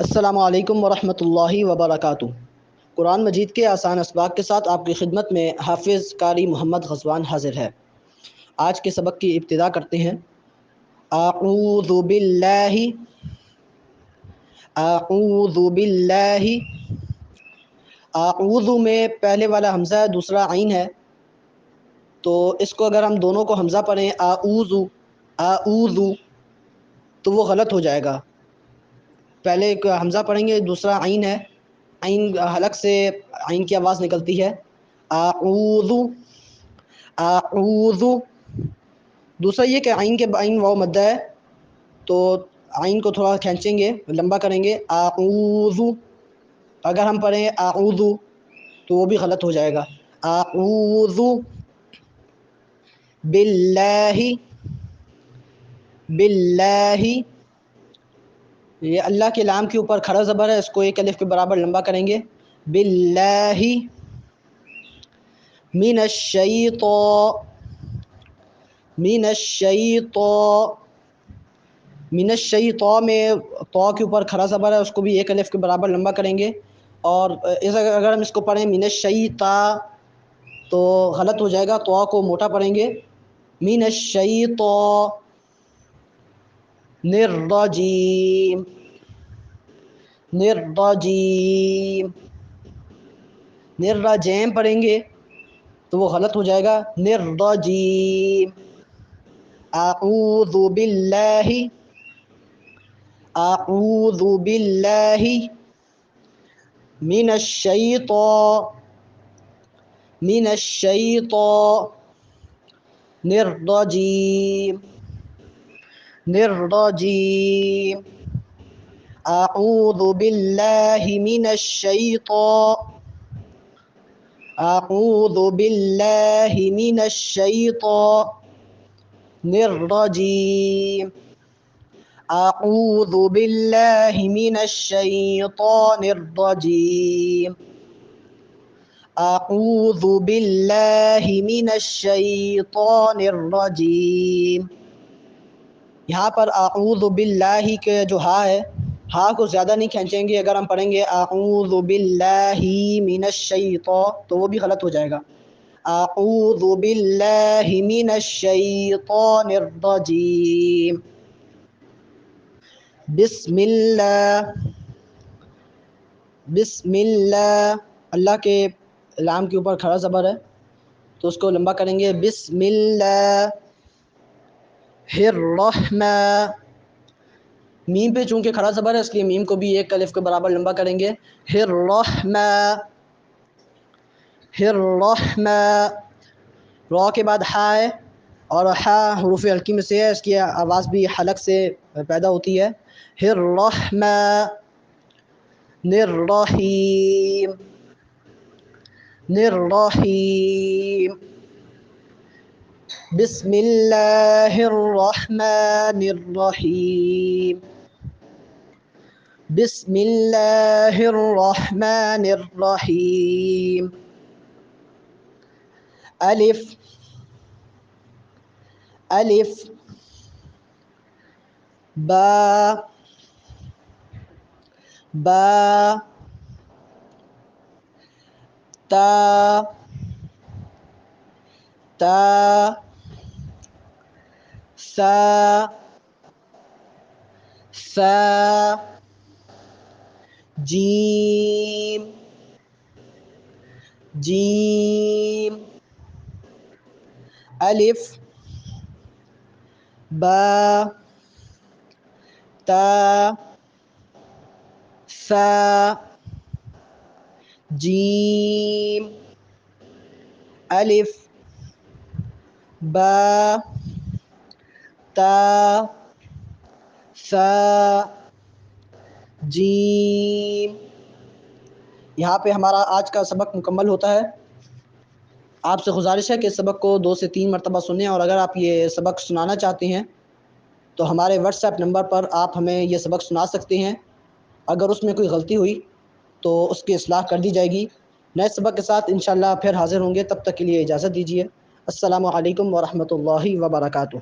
السلام علیکم ورحمۃ اللہ وبرکاتہ۔ قرآن مجید کے آسان اسباق کے ساتھ آپ کی خدمت میں حافظ قاری محمد غزوان حاضر ہے۔ آج کے سبق کی ابتدا کرتے ہیں۔ اعوذ باللہ، اعوذ باللہ۔ اعوذ میں پہلے والا حمزہ ہے، دوسرا عین ہے، تو اس کو اگر ہم دونوں کو حمزہ پڑھیں اعوذ اعوذ تو وہ غلط ہو جائے گا۔ پہلے ایک حمزہ پڑھیں گے، دوسرا عین ہے، عین حلق سے عین کی آواز نکلتی ہے، اعوذ اعوذ۔ دوسرا یہ کہ عین کے عین واو مدہ ہے، تو عین کو تھوڑا کھینچیں گے، لمبا کریں گے، اعوذ۔ اگر ہم پڑھیں اعوذ تو وہ بھی غلط ہو جائے گا، اعوذ باللہ باللہ۔ یہ اللہ کے لام کے اوپر کھڑا زبر ہے، اس کو ایک الف کے برابر لمبا کریں گے، باللہ من الشیطان من الشیطان۔ من الشیطان میں طاء کے اوپر کھڑا زبر ہے، اس کو بھی ایک الف کے برابر لمبا کریں گے، اور اگر ہم اس کو پڑھیں من الشیطان تو غلط ہو جائے گا، طاء کو موٹا پڑھیں گے، من الشیطان الرجیم الرجیم۔ الرجیم پڑھیں گے تو وہ غلط ہو جائے گا، الرجیم۔ اعوذ باللہ اعوذ باللہ من الشیطان من الشیطان الرجیم الرجیم۔ اعوذ باللہ من الشیطان اعوذ باللہ من الشیطان الرجیم اعوذ باللہ من الشیطان الرجیم اعوذ باللہ من الشیطان الرجیم۔ یہاں پر اعوذ باللہ کے جو ہا ہے، ہا کو زیادہ نہیں کھینچیں گے۔ اگر ہم پڑھیں گے اعوذ باللہ من الشیطان تو وہ بھی غلط ہو جائے گا، اعوذ باللہ من الشیطان الرجیم۔ بسم اللہ بسم اللہ، اللہ کے لام کے اوپر کھڑا زبر ہے تو اس کو لمبا کریں گے، بسم اللہ الرحمن۔ میم پہ چونکہ کھڑا زبر ہے اس لیے میم کو بھی ایک الف کے برابر لمبا کریں گے، الرحمن الرحمن۔ را کے بعد ہا ہے، اور ہا حروف حلقی میں سے ہے، اس کی آواز بھی حلق سے پیدا ہوتی ہے، الرحمن الرحیم الرحیم۔ بسم اللہ الرحمن الرحیم بسم اللہ الرحمن الرحیم۔ الف الف با با تا تا سا سا جیم جیم۔ الف با تا سا جیم۔ الف با تا سا جیم۔ یہاں پہ ہمارا آج کا سبق مکمل ہوتا ہے۔ آپ سے گزارش ہے کہ اس سبق کو 2 سے 3 مرتبہ سنیں، اور اگر آپ یہ سبق سنانا چاہتے ہیں تو ہمارے واٹس ایپ نمبر پر آپ ہمیں یہ سبق سنا سکتے ہیں۔ اگر اس میں کوئی غلطی ہوئی تو اس کی اصلاح کر دی جائے گی۔ نئے سبق کے ساتھ انشاءاللہ پھر حاضر ہوں گے، تب تک کے لیے اجازت دیجیے۔ السلام علیکم ورحمۃ اللہ وبرکاتہ۔